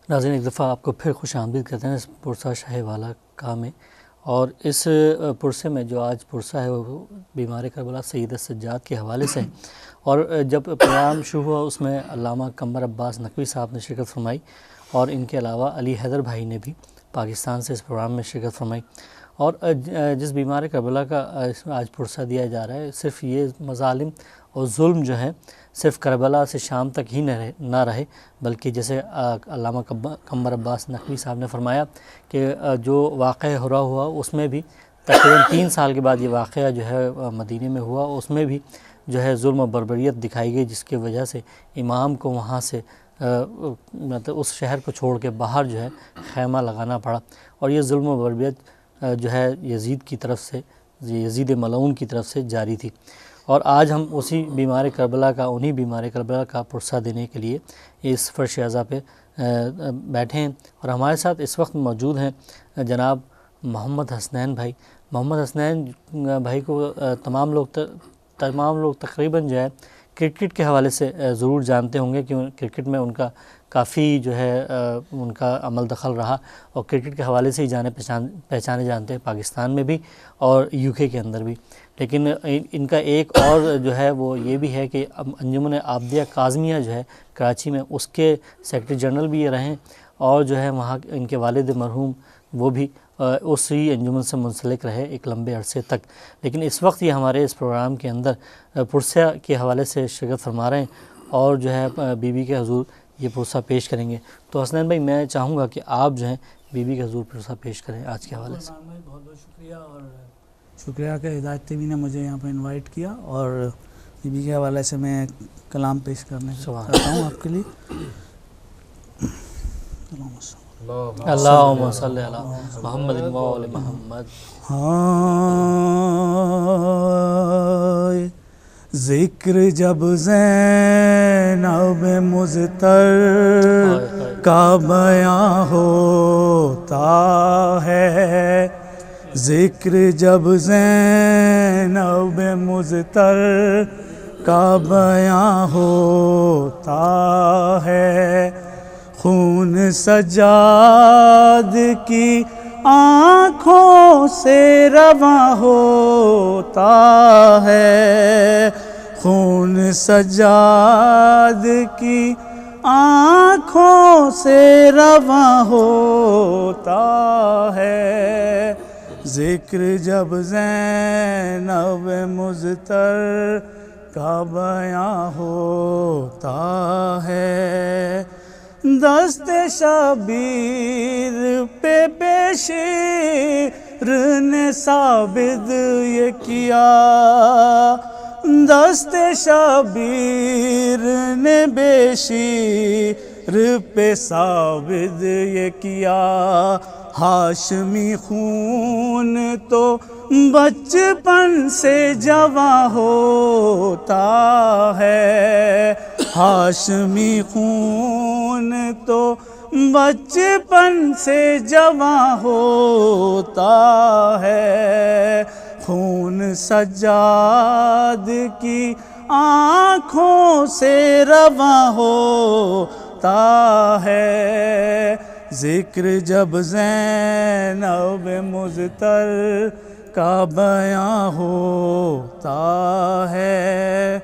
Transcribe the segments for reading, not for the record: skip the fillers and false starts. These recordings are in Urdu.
ناظرین ایک دفعہ آپ کو پھر خوش آمدید کرتے ہیں اس پرسہ شاہ والا کا میں، اور اس پرسے میں جو آج پرسہ ہے وہ بیمار کربلا سید سجاد کے حوالے سے ہے۔ اور جب پروگرام شروع ہوا اس میں علامہ قمر عباس نقوی صاحب نے شرکت فرمائی، اور ان کے علاوہ علی حیدر بھائی نے بھی پاکستان سے اس پروگرام میں شرکت فرمائی۔ اور جس بیمار کربلا کا آج پرسہ دیا جا رہا ہے، صرف یہ مظالم اور ظلم جو ہے صرف کربلا سے شام تک ہی نہ رہے، بلکہ جیسے علامہ قمر عباس نقوی صاحب نے فرمایا کہ جو واقعہ ہوا اس میں بھی تقریباً 3 سال کے بعد یہ واقعہ جو ہے مدینے میں ہوا، اس میں بھی جو ہے ظلم و بربریت دکھائی گئی، جس کی وجہ سے امام کو وہاں سے مطلب اس شہر کو چھوڑ کے باہر جو ہے خیمہ لگانا پڑا۔ اور یہ ظلم و بربریت جو ہے یزید کی طرف سے، یزید ملعون کی طرف سے جاری تھی۔ اور آج ہم اسی بیمار کربلا کا، انہی بیمار کربلا کا پرسہ دینے کے لیے اس فرش اعزا پہ بیٹھے ہیں، اور ہمارے ساتھ اس وقت موجود ہیں جناب محمد حسنین بھائی۔ محمد حسنین بھائی کو تمام لوگ تقریباً جو ہے کرکٹ کے حوالے سے ضرور جانتے ہوں گے، کہ کرکٹ میں ان کا کافی جو ہے ان کا عمل دخل رہا، اور کرکٹ کے حوالے سے ہی پہچانے جانتے ہیں پاکستان میں بھی اور UK کے اندر بھی۔ لیکن ان کا ایک اور جو ہے وہ یہ بھی ہے کہ انجمن عابدیہ کاظمیہ جو ہے کراچی میں، اس کے سیکرٹری جنرل بھی یہ رہیں، اور جو ہے وہاں ان کے والد مرحوم وہ بھی اسی انجمن سے منسلک رہے ایک لمبے عرصے تک۔ لیکن اس وقت یہ ہمارے اس پروگرام کے اندر پرسہ کے حوالے سے شرکت فرما رہے ہیں، اور جو ہے بی بی کے حضور یہ پرسہ پیش کریں گے۔ تو حسنین بھائی میں چاہوں گا کہ آپ جو ہیں بی بی کے حضور پرسہ پیش کریں آج کے حوالے سے۔ بہت بہت شکریہ، اور شکریہ کہ ہدایت ٹی وی نے مجھے یہاں پہ انوائٹ کیا، اور بی بی کے حوالے سے میں کلام پیش کرنے چاہتا ہوں آپ کے لیے۔ اللہم صلی علی محمد و آل محمد۔ ذکر جب زینب مضطر کا بیاں ہوتا ہے، ذکر جب زینب مضطر کا بیاں ہوتا ہے، خون سجاد کی آنکھوں سے رواں ہوتا ہے، خون سجاد کی آنکھوں سے رواں ہوتا ہے، ذکر جب زینب مضطر کا بیاں ہوتا ہے، دست شبیر پہ بے شیر نے ثابت یہ کیا، دست شبیر نے بے شیر پہ ثابت یہ کیا، ہاشمی خون تو بچپن سے جواں ہوتا ہے، ہاشمی خون تو بچپن سے جواں ہوتا ہے، خون سجاد کی آنکھوں سے رواں ہوتا ہے، ذکر جب زینب مضطر کا بیاں ہوتا ہے،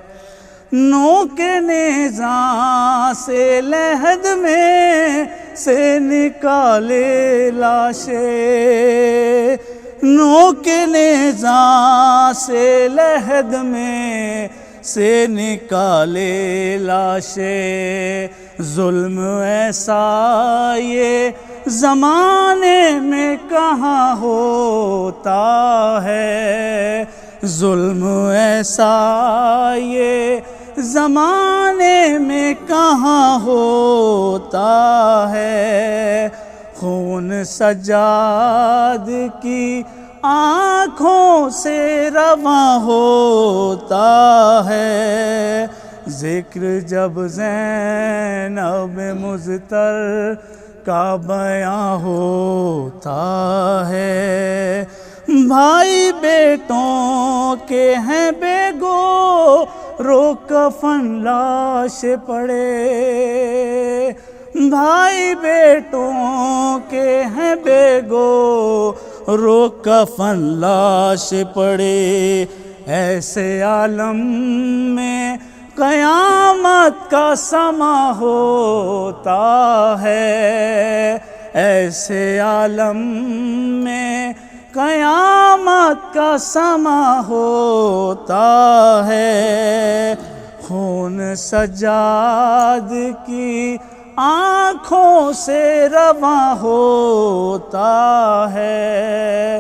نو کے نیزاں سے لحد میں سے نکالے لاشیں، نو کے نیزاں سے لحد میں سے نکالے لاشیں، ظلم ایسا یہ زمانے میں کہاں ہوتا ہے، ظلم ایسا یہ زمانے میں کہاں ہوتا ہے، خون سجاد کی آنکھوں سے رواں ہوتا ہے، ذکر جب زینب مضطر کا بیاں ہوتا ہے، بھائی بیٹوں کے ہیں بے گو رو کفن لاش پڑے، بھائی بیٹوں کے ہیں بے گو کفن لاش پڑے، ایسے عالم میں قیامت کا سما ہوتا ہے، ایسے عالم میں قیامت کا سما ہوتا ہے۔ خون سجاد کی آنکھوں سے رواں ہوتا ہے،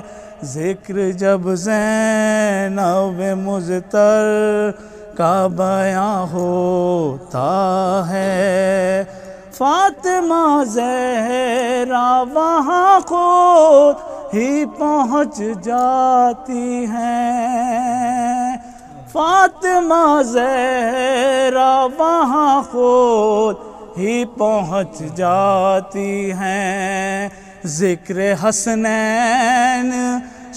ذکر جب زینب مضطر کا بیاں ہوتا ہے، فاطمہ زہرا وہاں خود ہی پہنچ جاتی ہیں، فاطمہ زہرا وہاں خود ہی پہنچ جاتی ہیں، ذکر حسنین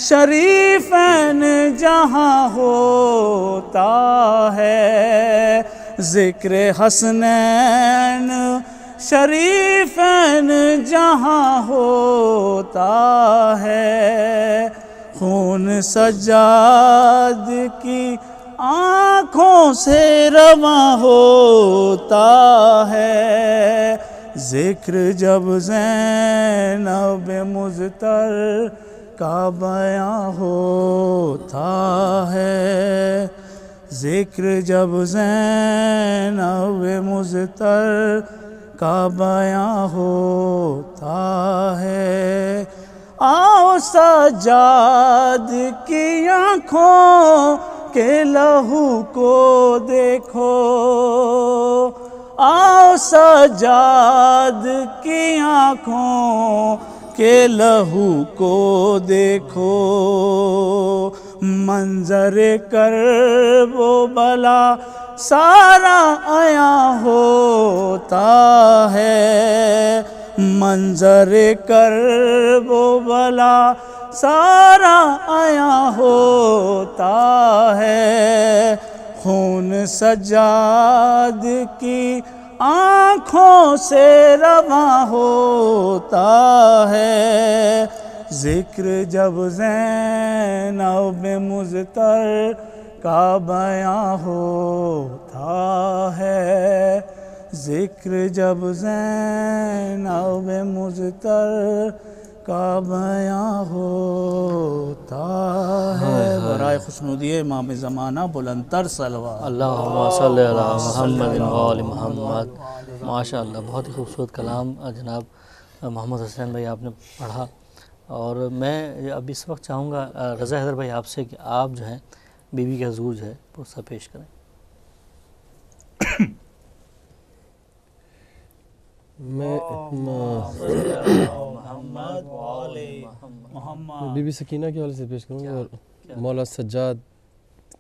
شریفین جہاں ہوتا ہے، ذکر حسنین شریفین جہاں ہوتا ہے، خون سجاد کی آنکھوں سے رواں ہوتا ہے، ذکر جب زینب مضطر کا بیاں ہوتا ہے، ذکر جب زینب مضطر کا بیاں ہوتا ہے، آؤ سجاد کی آنکھوں کے لہو کو دیکھو، آؤ سجاد کی آنکھوں کے لہو کو دیکھو، منظر کرب و بلا سارا عیاں ہوتا ہے، منظر کرب و بلا سارا عیاں ہوتا ہے، خون سجاد کی آنکھوں سے رواں ہوتا ہے، ذکر جب زینب مضطر کا بیاں ہوتا ہے، ذکر جب زینب مضطر کا بیاں ہوتا ہے۔ برائے خوشنودی امام زمانہ بلندتر صلوات۔ اللہم صلی علی محمد و آل محمد۔ ماشاء اللہ، بہت ہی خوبصورت کلام جناب محمد حسین بھائی آپ نے پڑھا، اور میں اب اس وقت چاہوں گا رضا حیدر بھائی آپ سے کہ آپ جو ہیں بیوی کے حضور جو ہے پرسہ پیش کریں۔ میں بی بی سکینہ کے حوالے سے پیش کروں گا اور مولا سجاد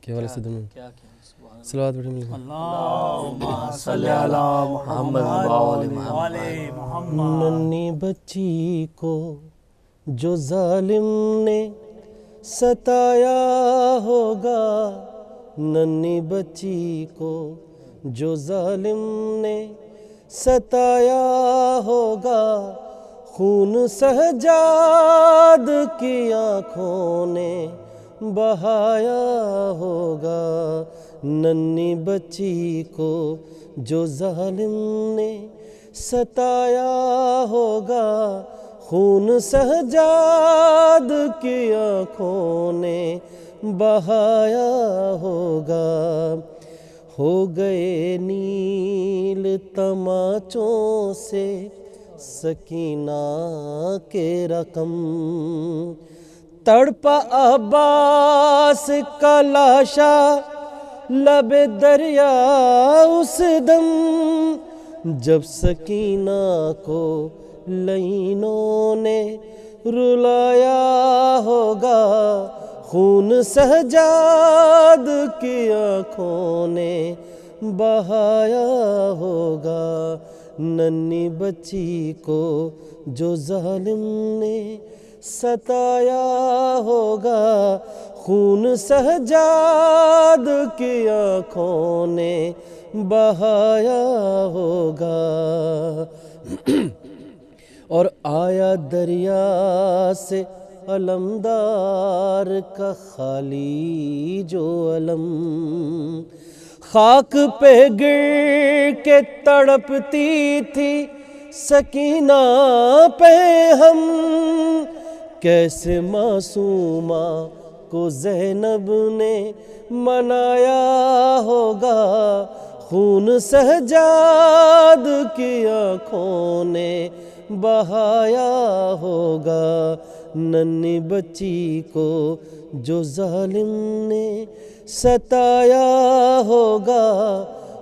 کے حوالے سے دونوں صلوات پڑھیں گے۔ اللہم صلی علی محمد و آل محمد۔ ننھی بچی کو جو ظالم نے ستایا ہوگا، ننھی بچی کو جو ظالم نے ستایا ہوگا، خون سجاد کی آنکھوں نے بہایا ہوگا، ننھی بچی کو جو ظالم نے ستایا ہوگا، خون سجاد کی آنکھوں نے بہایا ہوگا، ہو گئے نیل تماچوں سے سکینہ کے رقم، تڑپا عباس کا لاشا لب دریا اس دم، جب سکینہ کو لعینوں نے رلایا ہوگا، خون سجاد کی آنکھوں نے بہایا ہوگا، ننھی بچی کو جو ظالم نے ستایا ہوگا، خون سجاد کی آنکھوں نے بہایا ہوگا، اور آیا دریا سے علمدار کا خالی جو علم، خاک پہ گر کے تڑپتی تھی سکینہ پہ ہم، کیسے معصومہ کو زینب نے منایا ہوگا، خون سجاد کی آنکھوں نے بہایا ہوگا، ننھی بچی کو جو ظالم نے ستایا ہوگا،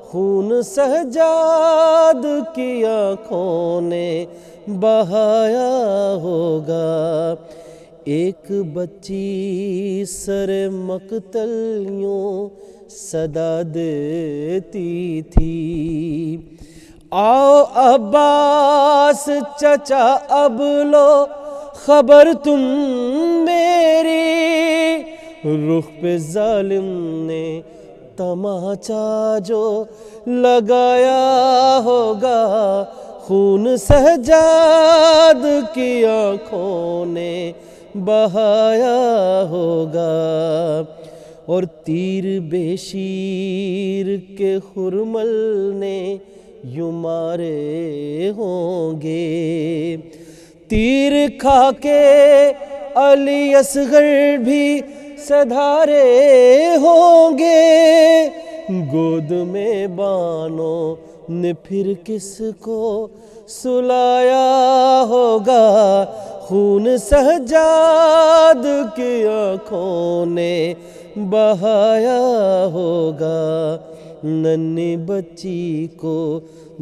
خون سجاد کی آنکھوں نے بہایا ہوگا۔ ایک بچی سر مقتل یوں صدا دیتی تھی، آؤ عباس چچا اب لو خبر تم میری، رخ پہ ظالم نے تماچا جو لگایا ہوگا، خون سجاد کی آنکھوں نے بہایا ہوگا، اور تیر بے شیر کے خرمل نے یوں مارے ہوں گے، تیر کھا کے علی اصغر بھی سدھارے ہوں گے، گود میں بانوں نے پھر کس کو سلایا ہوگا، خون سجاد کی آنکھوں نے بہایا ہوگا، ننھی بچی کو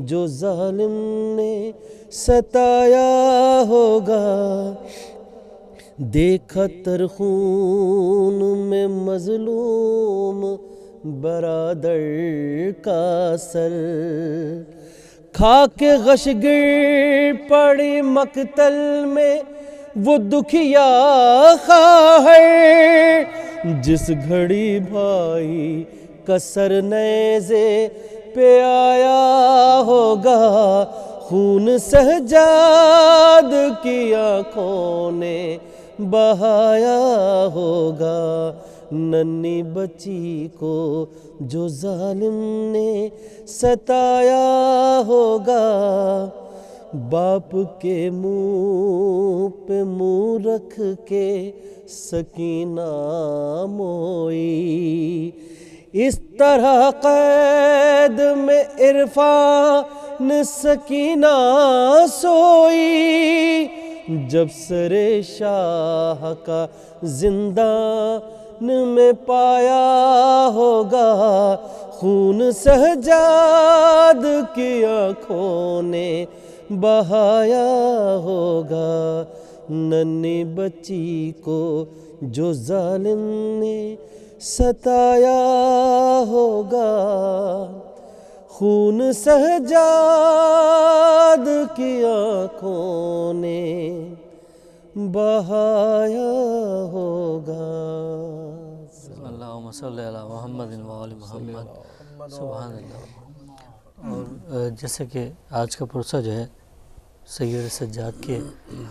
جو ظالم نے ستایا ہوگا، دیکھا تر خون میں مظلوم برادر کا سر، کھا کے غش گر پڑی مقتل میں وہ دکھیا خواہر، جس گھڑی بھائی کا سر نیزے پہ آیا ہوگا، خون سجاد کی آنکھوں نے بہایا ہوگا، ننھی بچی کو جو ظالم نے ستایا ہوگا، باپ کے منہ پہ منہ رکھ کے سکینہ موئی، اس طرح قید میں عرفان سکینہ سوئی، جب سر شاہ کا زندان میں پایا ہوگا، خون سجاد کی آنکھوں نے بہایا ہوگا، ننھی بچی کو جو ظالم نے ستایا ہوگا، خون سجاد کی آنکھوں نے بہایا ہوگا۔ اللہم صلی علی محمد و آل محمد، سبحان اللہ۔ اور جیسے کہ آج کا پرسہ جو ہے سید سجاد کے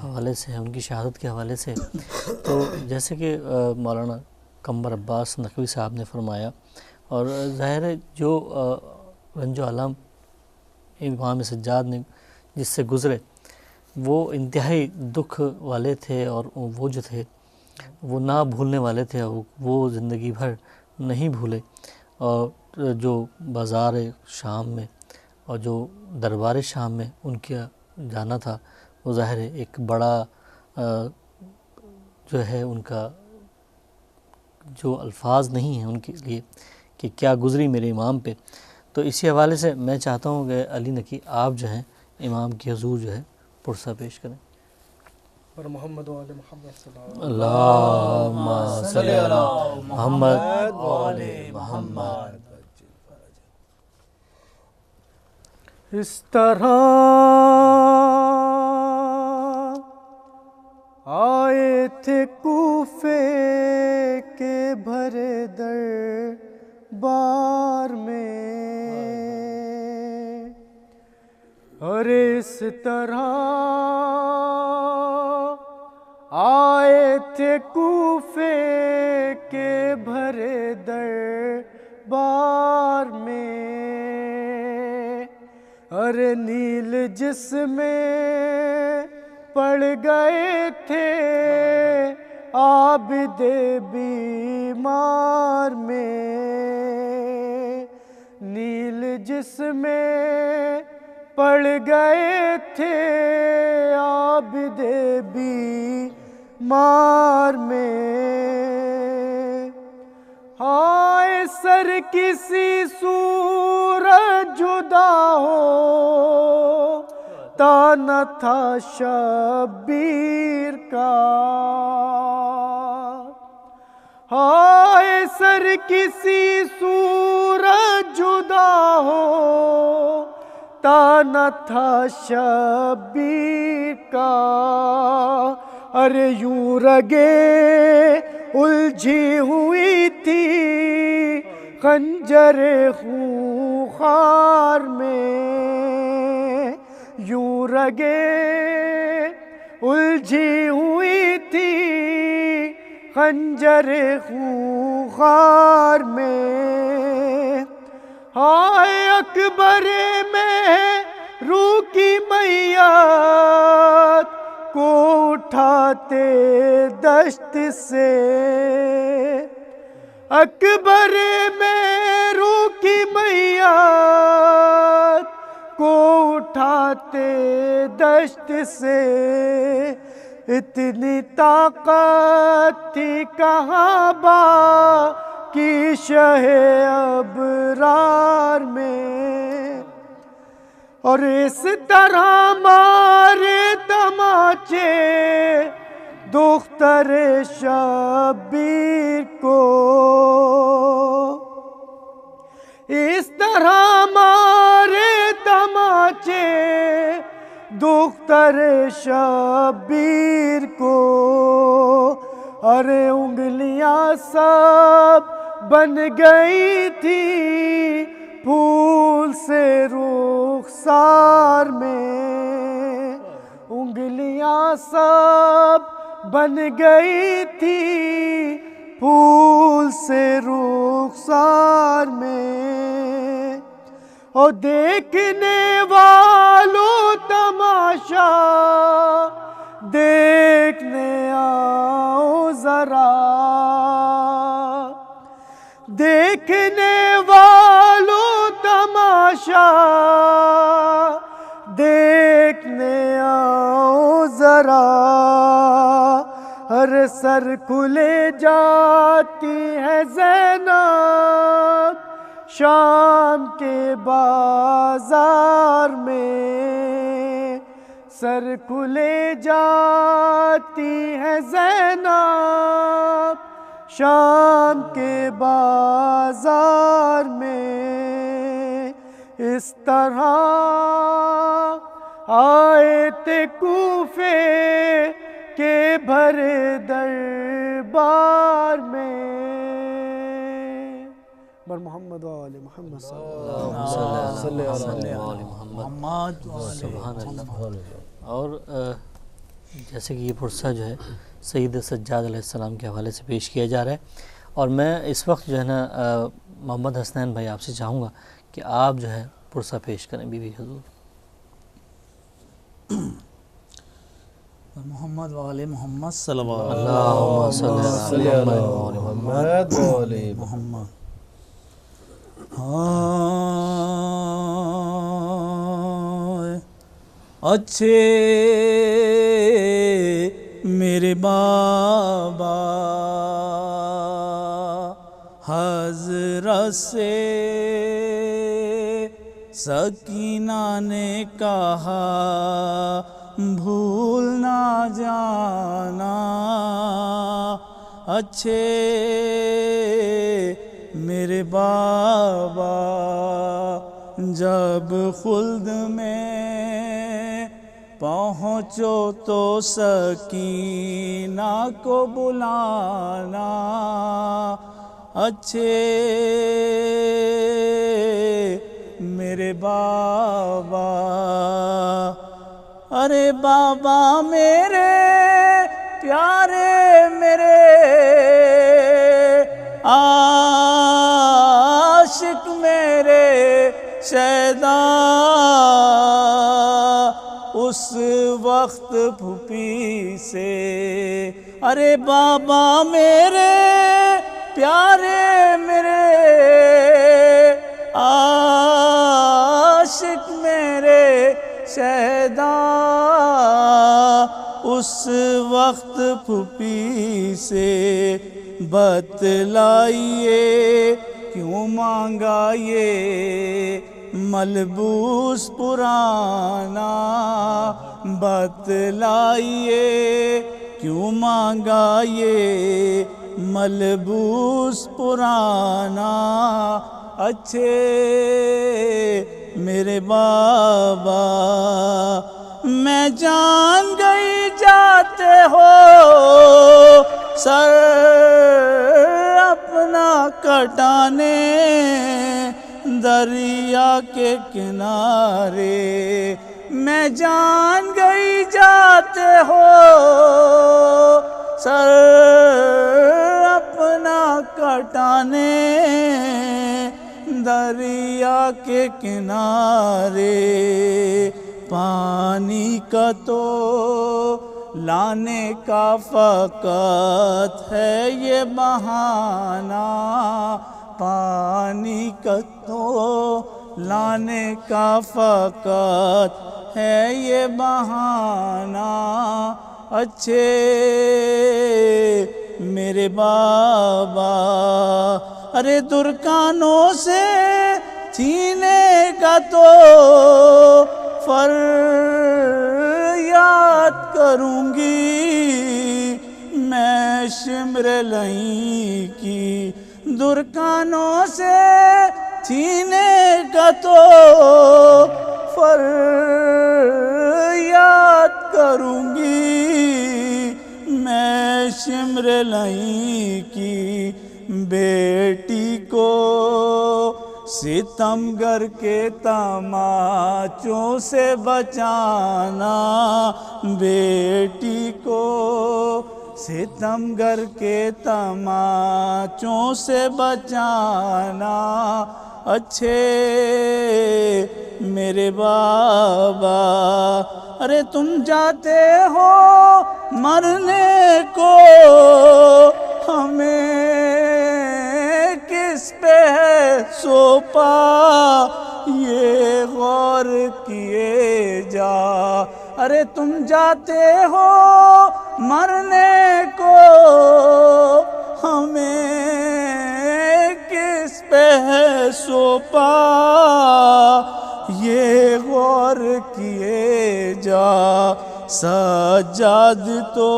حوالے سے ہے، ان کی شہادت کے حوالے سے، تو جیسے کہ مولانا قمر عباس نقوی صاحب نے فرمایا، اور ظاہر ہے جو رنج و علم امام سجاد نے جس سے گزرے وہ انتہائی دکھ والے تھے، اور وہ جو تھے وہ نہ بھولنے والے تھے، وہ زندگی بھر نہیں بھولے، اور جو بازار شام میں اور جو دربار شام میں ان کا جانا تھا، وہ ظاہر ہے ایک بڑا جو ہے ان کا جو الفاظ نہیں ہیں ان کے لیے کہ کیا گزری میرے امام پہ۔ تو اسی حوالے سے میں چاہتا ہوں کہ علی نقی آپ جو ہیں امام کی حضور جو ہے پرسہ پیش کریں۔ پر محمد و آل محمد صلی اللہم صلی علی محمد و آل محمد۔ اس طرح آئے تھے کوفے کے بھرے دربار میں، اور اس طرح آئے تھے کوفے کے بھرے دربار میں، ارے نیل جس میں پڑ گئے تھے عابد بیمار میں، نیل جس میں پڑ گئے تھے عابد بیمار میں، ہائے سر کسی صورت جدا ہو تا نہ تھا شبیر کا، ہائے سر کسی صورت جدا ہو تا نہ تھا شبیر کا، ارے یوں رگے الجھی ہوئی تھی خنجر خونخوار میں، یوں رگے الجھی ہوئی تھی خنجر خونخوار میں، ہائے اکبر میں روح کی میت کو اٹھاتے دشت سے، اکبر میں روح کی میت کو اٹھاتے دشت سے، اتنی طاقت تھی کہاں باقی شہ ابرار میں، اور اس طرح مارے تماچے دختر شبیر کو، اس طرح مارے تماچے دختر شبیر کو، ارے انگلیاں سب بن گئی تھی پھول سے رخسار میں، انگلیاں سب بن گئی تھی پھول سے رخسار میں، اور دیکھنے والوں تماشا دیکھنے آؤ ذرا، دیکھنے والوں تماشا دیکھنے آؤ ذرا، ہر سر کھلے جاتی ہے زینب شام کے بازار میں، سر کھلے جاتی ہے زینب شام کے بازار میں، اس طرح آئے تھے کوفے کے بھرے دربار میں، بر محمد و آل محمد صلی اللہ علیہ محمد سبحان اللہ۔ اور جیسے کہ یہ پرسہ جو ہے سید سجاد علیہ السلام کے حوالے سے پیش کیا جا رہا ہے، اور میں اس وقت جو ہے نا محمد حسنین بھائی آپ سے چاہوں گا کہ آپ جو ہے پرسہ پیش کریں بی بی حضور۔ محمد و آل محمد صلی اللہ اللہم صلی علی محمد و آل محمد۔ اچھے میرے بابا حضرت سے سکینہ نے کہا بھول نہ جانا، اچھے میرے بابا جب خلد میں پہنچو تو سکینہ کو بلانا، اچھے میرے بابا ارے بابا میرے پیارے میرے عاشق میرے شیدا اس وقت پھوپھی سے ارے بابا میرے پیارے میرے عاشق میرے شیدا اس وقت پھوپھی سے بتلائیے کیوں مانگا یہ ملبوس پرانا بتلائیے کیوں مانگا یہ ملبوس پرانا اچھے میرے بابا میں جان گئی جاتے ہو سر اپنا کٹانے دریا کے کنارے میں جان گئی جاتے ہو سر اپنا کٹانے دریا کے کنارے پانی کا تو لانے کا فقط ہے یہ بہانہ پانی کا تو لانے کا فقط ہے یہ بہانہ اچھے میرے بابا ارے درکانوں سے چھینے کا تو فریاد کروں گی میں شمر لئی کی درکانوں سے چھینے کا تو فریاد کروں گی میں شمر لئی کی بیٹی کو ستمگر کے تماچوں سے بچانا بیٹی کو ستمگر کے تماچوں سے بچانا اچھے میرے بابا ارے تم جاتے ہو مرنے کو ہمیں کس پہ ہے سوپا یہ غور کیے جا ارے تم جاتے ہو مرنے کو ہمیں کس پہ ہے سوپا یہ غور کیے جا سجاد تو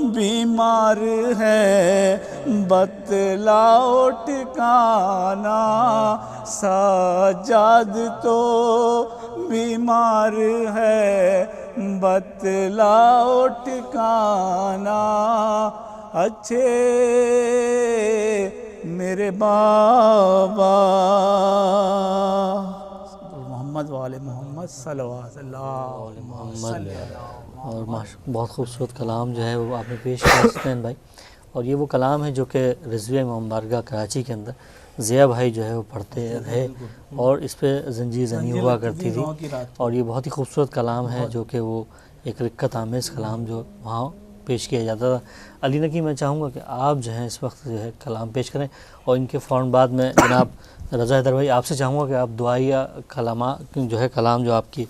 بیمار ہے بتلاؤ ٹھکانا سجاد تو بیمار ہے بتلاؤ ٹھکانا اچھے میرے بابا محمد والے محمد صلی اللہ علیہ وسلم اور بہت خوبصورت کلام جو ہے وہ آپ نے پیش کیا حسین بھائی اور یہ وہ کلام ہے جو کہ رضویہ امام بارگاہ کراچی کے اندر ضیاء بھائی جو ہے وہ پڑھتے رہے اور اس پہ زنجیر زنی ہوا کرتی تھی اور یہ بہت ہی خوبصورت کلام ہے جو کہ وہ ایک رقت آمیز کلام جو وہاں پیش کیا جاتا تھا علی نقی میں چاہوں گا کہ آپ جو ہیں اس وقت جو ہے کلام پیش کریں اور ان کے فوراً بعد میں جناب رضا حیدر بھائی آپ سے چاہوں گا کہ آپ دعائیہ جو ہے کلام جو آپ کی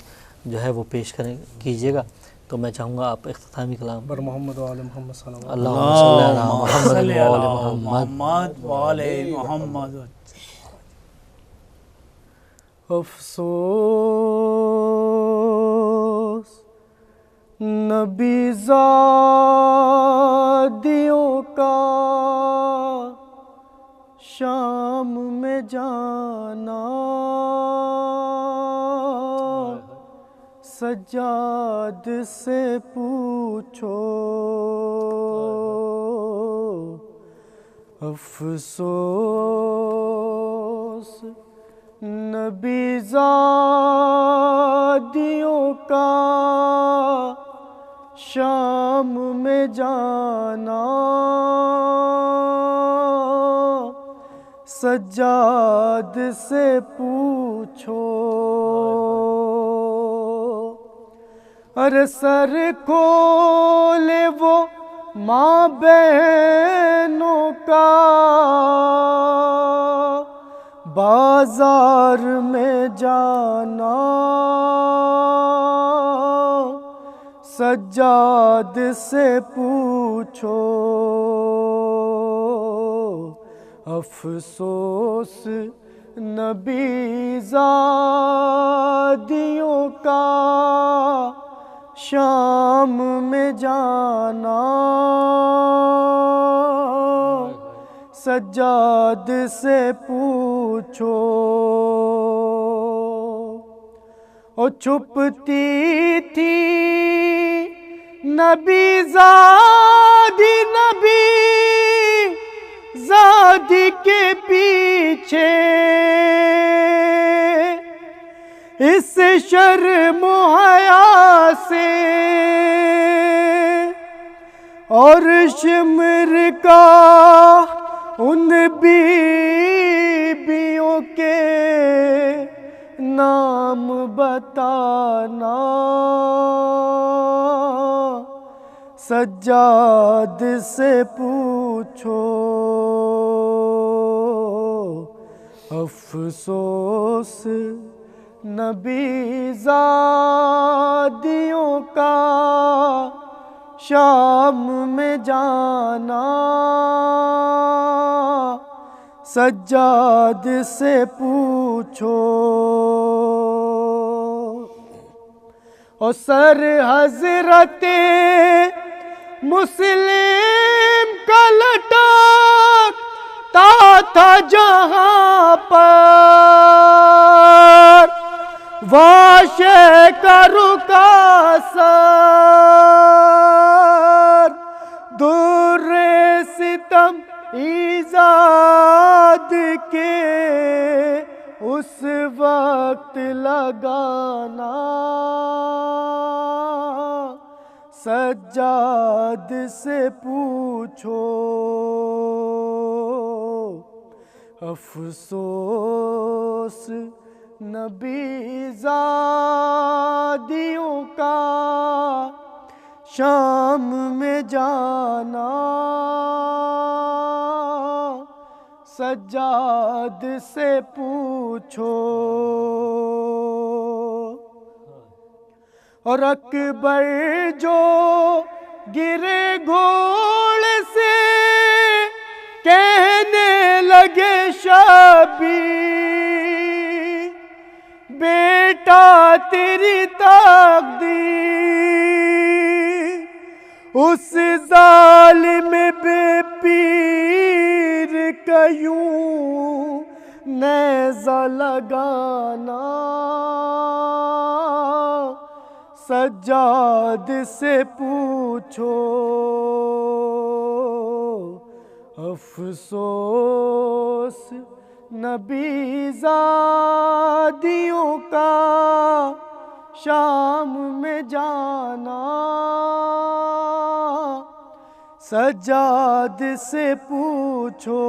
جو ہے وہ پیش کریں کیجیے گا تو میں چاہوں گا آپ اختتامی کلام بر محمد وعلی محمد صلی اللہ اللہم صلی علی محمد وعلی محمد وعلی محمد افسوس نبی زادیوں کا شام میں جانا سجاد سے پوچھو افسوس نبی زادیوں کا شام میں جانا، سجاد سے پوچھو، ارے سر کھولے وہ ماں بہنوں کا، بازار میں جانا، سجاد سے پوچھو، افسوس نبی زادیوں کا شام میں جانا، سجاد سے پوچھو، اور چھپتی تھی نبی زادی کے پیچھے، اس شرم و حیا سے، اور شمر کا ان بیبیوں کے نام بتانا، سجاد سے پوچھو، افسوس نبی زادیوں کا شام میں جانا، سجاد سے پوچھو، اور سر حضرت مسلم کا لٹکتا تھا جہاں پر، واشے کا رکا سر، در ستم ایزاد کے اس وقت لگانا، سجاد سے پوچھو، افسوس نبی زادیوں کا شام میں جانا، سجاد سے پوچھو، اور اکبر جو گرے گھوڑے سے کہنے لگے شبیر، بیٹا تیری تقدیر اس ظالم بے پیر کا یوں نیزہ لگانا، سجاد سے پوچھو، افسوس نبی زادیوں کا شام میں جانا، سجاد سے پوچھو،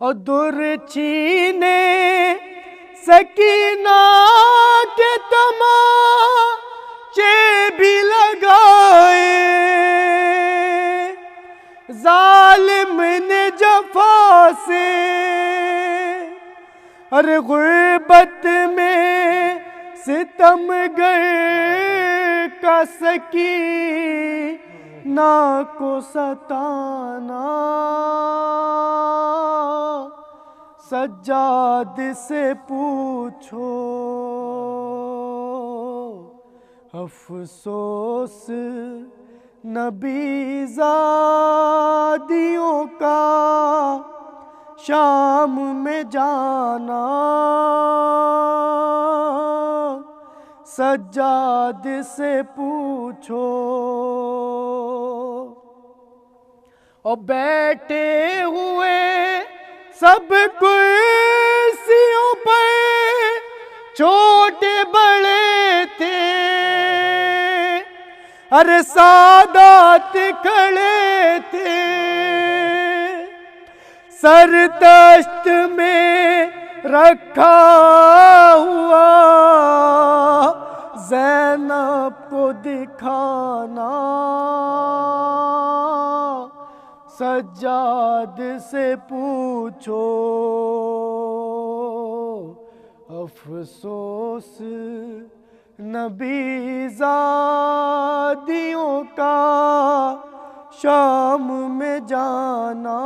اور در چھینے سکینہ کے تماچے بھی لگائے، ظالم نے جفا سے، ارے غربت میں ستم گر کا سکینہ کو ستانا، سجاد سے پوچھو، افسوس نبی زادیوں کا شام میں جانا، سجاد سے پوچھو، اور بیٹھے ہوئے سب کرسیوں پر چھوٹے بڑے تھے، ارے سادات کھڑے تھے، سر تشت میں رکھا ہوا زینب کو دکھانا، سجاد سے پوچھو افسوس نبی زادیوں کا شام میں جانا،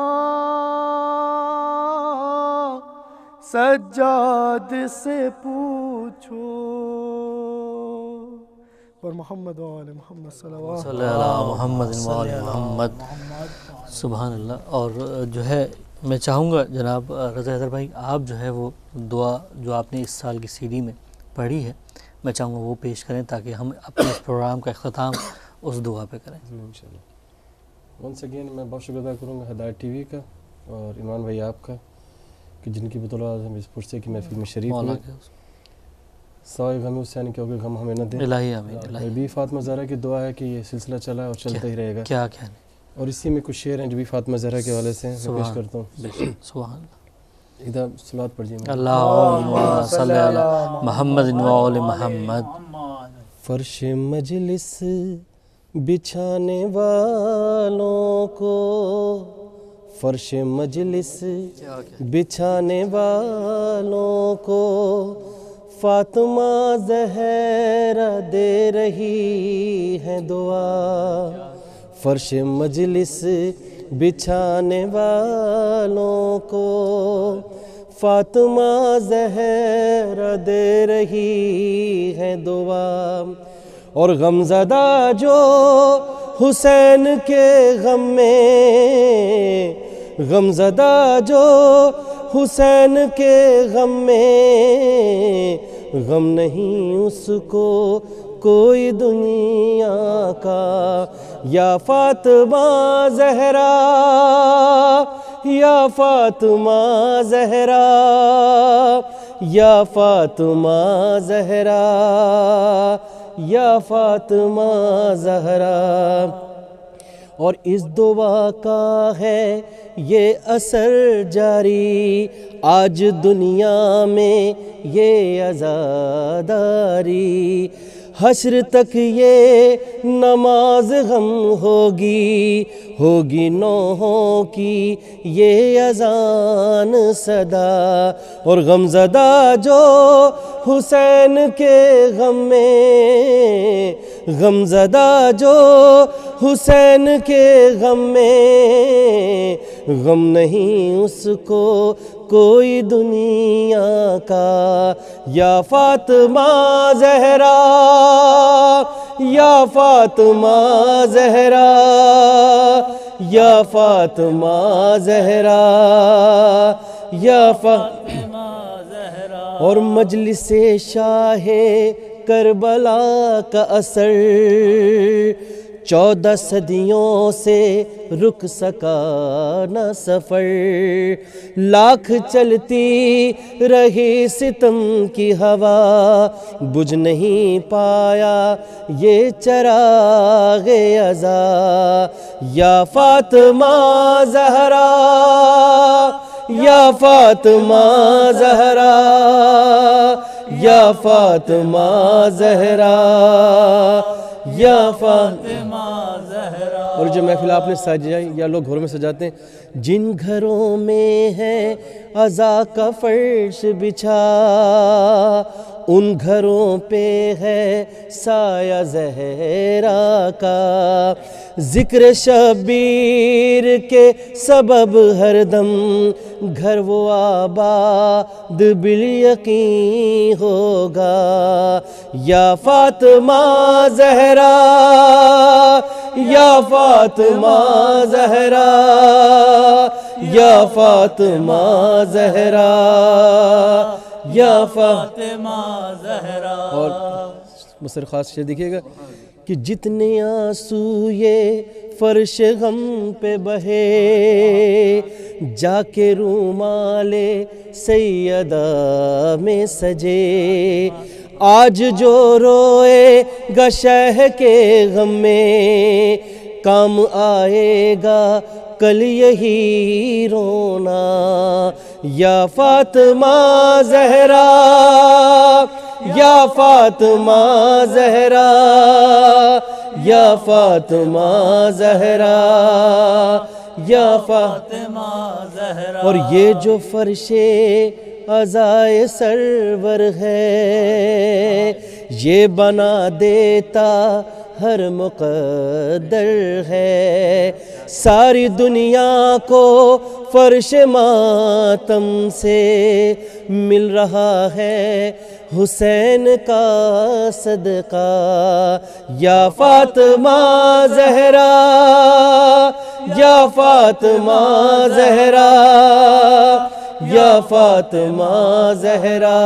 سجاد سے پوچھو۔ اور محمد و آل محمد صلوات صلی اللہ علیہ محمد و آل محمد، سبحان اللہ۔ اور جو ہے میں چاہوں گا جناب رضا حیدر بھائی، آپ جو ہے وہ دعا جو آپ نے اس سال کی سی ڈی میں پڑھی ہے، میں چاہوں گا وہ پیش کریں تاکہ ہم اپنے اس پروگرام کا اختتام اس دعا پہ کریں۔ انشاءاللہ۔ ونس اگین میں بہت شکر ادا کروں گا ہدایت ٹی وی کا اور ایمان بھائی آپ کا، کہ جن کی بدولت ہم اس پرسے کی محفل میں شریف ہوئے۔ سوائے غم حسین کے ہوگے غم ہمیں نہ دیں۔ الہی آمین۔ بی فاطمہ زہرا کی دعا ہے کہ یہ سلسلہ چلا اور چلتا ہی رہے گا۔ کیا کہنے، اور اسی میں کچھ شعر ہیں جو بھی فاطمہ زہرا کے حوالے سے میں پیش کرتا ہوں۔ سبحان اللہ۔ ادھر صلوات پڑھ جائیں۔ اللہم صلی علی محمد و آل محمد۔ فرش مجلس بچھانے والوں کو، فرش مجلس بچھانے والوں کو فاطمہ زہرا دے رہی ہے دعا، فرش مجلس بچھانے والوں کو فاطمہ زہرا دے رہی ہے دعا، اور غمزدہ جو حسین کے غم میں، غمزدہ جو حسین کے غم میں، غم نہیں اس کو کوئی دنیا کا، یا فاطمہ زہرا، یا فاطمہ زہرا، یا فاطمہ زہرا، یا فاطمہ زہرا۔ اور اس دعا کا ہے یہ اثر جاری، آج دنیا میں یہ عزاداری، حشر تک یہ نماز غم ہوگی، ہوگی نوحوں کی یہ اذان صدا، اور غمزدہ جو حسین کے غم میں، غمزدہ جو حسین کے غم میں، غم نہیں اس کو کوئی دنیا کا، یا فاطمہ زہرا، یا فاطمہ زہرا، یا فاطمہ زہرا، یا فاطمہ زہرا۔ اور مجلس شاہ کربلا کا اثر 14 صدیوں سے رک سکا نہ سفر، لاکھ چلتی رہی ستم کی ہوا، بجھ نہیں پایا یہ چراغ ازا، یا فاطمہ زہرا، یا فاطمہ زہرا، یا فاطمہ زہرا، یا فاطمہ زہرا۔ اور جو محفل آپ نے سجائی یا لوگ گھروں میں سجاتے ہیں، جن گھروں میں ہے عزا کا فرش بچھا، ان گھروں پہ ہے سایہ زہرا کا، ذکر شبیر کے سبب ہر دم گھر وہ آباد بالیقین ہوگا، یا فاطمہ زہرا، یا فاطمہ زہرا، یا فاطمہ زہرا، یا فاطمہ زہرا۔ اور مصر خاص سے دیکھیے گا کہ جتنے آنسو یہ فرش غم پہ بہے جا کے رومال سیدہ میں سجے آج جو روئے گا شہ کے غم میں کام آئے گا کل یہی رونا یا فاطمہ زہرا یا فاطمہ زہرا یا فاطمہ زہرا یا فاطمہ زہرا اور یہ جو فرش عزائے سرور ہے یہ بنا دیتا ہر مقدر ہے ساری دنیا کو فرش ماتم سے مل رہا ہے حسین کا صدقہ یا فاطمہ زہرا یا فاطمہ زہرا یا فاطمہ زہرا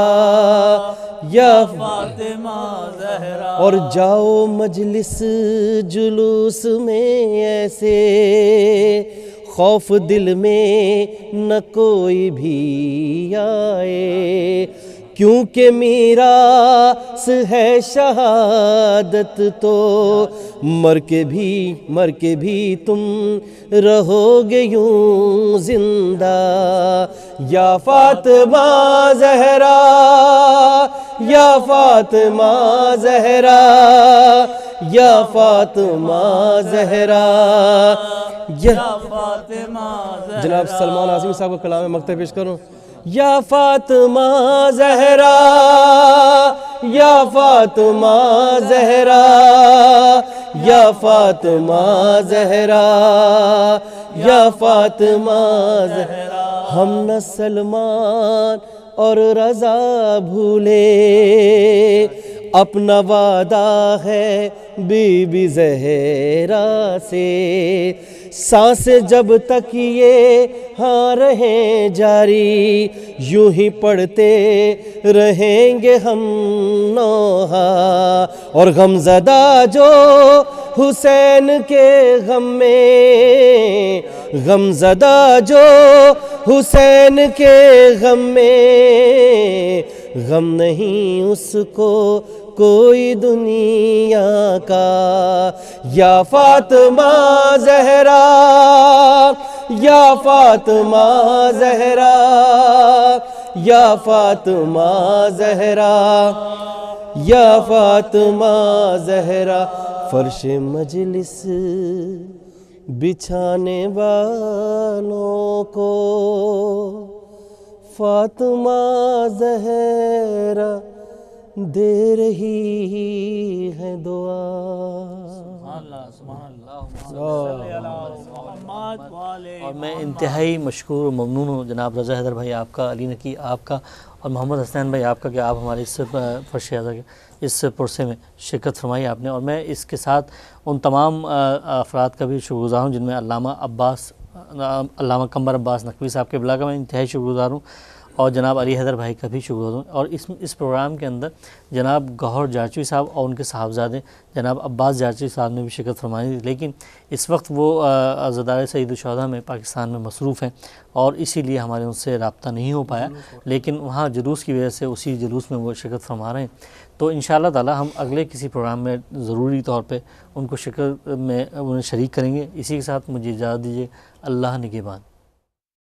یا فاطمہ زہرا اور جاؤ مجلس جلوس میں ایسے خوف دل میں نہ کوئی بھی آئے کیونکہ میراث ہے شہادت تو مر کے بھی تم رہو گے یوں زندہ یا فاطمہ زہرا یا فاطمہ زہرا یا فاطمہ زہرا یا فاطمہ زہرا جناب سلمان عاصمی صاحب کا کلام مقطع پیش کروں یا فاطمہ زہرا یا فاطمہ زہرا یا فاطمہ زہرا یا فاطمہ زہرا ہم نہ سلمان اور رضا بھولے اپنا وعدہ ہے بی بی زہرا سے سانس جب تک یہ ہاں رہیں جاری یوں ہی پڑھتے رہیں گے ہم نوحہ اور غم زدہ جو حسین کے غم میں غم زدہ جو حسین کے غم میں غم نہیں اس کو کوئی دنیا کا یا فاطمہ زہرا یا فاطمہ زہرا یا فاطمہ زہرا یا فاطمہ زہرا فرش مجلس بچھانے والوں کو فاطمہ زہرا دے رہی ہے دعا اور میں انتہائی مشکور و ممنون ہوں جناب رضا حیدر بھائی آپ کا، علی نقی آپ کا اور محمد حسین بھائی آپ کا کہ آپ ہمارے اس فرش عزا کے اس پرسے میں شرکت فرمائی آپ نے، اور میں اس کے ساتھ ان تمام افراد کا بھی شکر گزار ہوں جن میں علامہ قمر عباس نقوی صاحب کے بلا کا میں انتہائی شکر گزار ہوں، اور جناب علی حیدر بھائی کا بھی شکر گزار ہوں، اور اس پروگرام کے اندر جناب گوہر جارچوی صاحب اور ان کے صاحبزادے جناب عباس جارچوی صاحب نے بھی شرکت فرمائی تھی، لیکن اس وقت وہ عزادارِ سید الشہداء میں پاکستان میں مصروف ہیں اور اسی لیے ہمارے ان سے رابطہ نہیں ہو پایا، لیکن وہاں جلوس کی وجہ سے اسی جلوس میں وہ شرکت فرما رہے ہیں، تو انشاءاللہ تعالی ہم اگلے کسی پروگرام میں ضروری طور پہ ان کو شرکت میں انہیں شریک کریں گے۔ اسی کے ساتھ مجھے اجازت دیجیے، اللہ نگہبان۔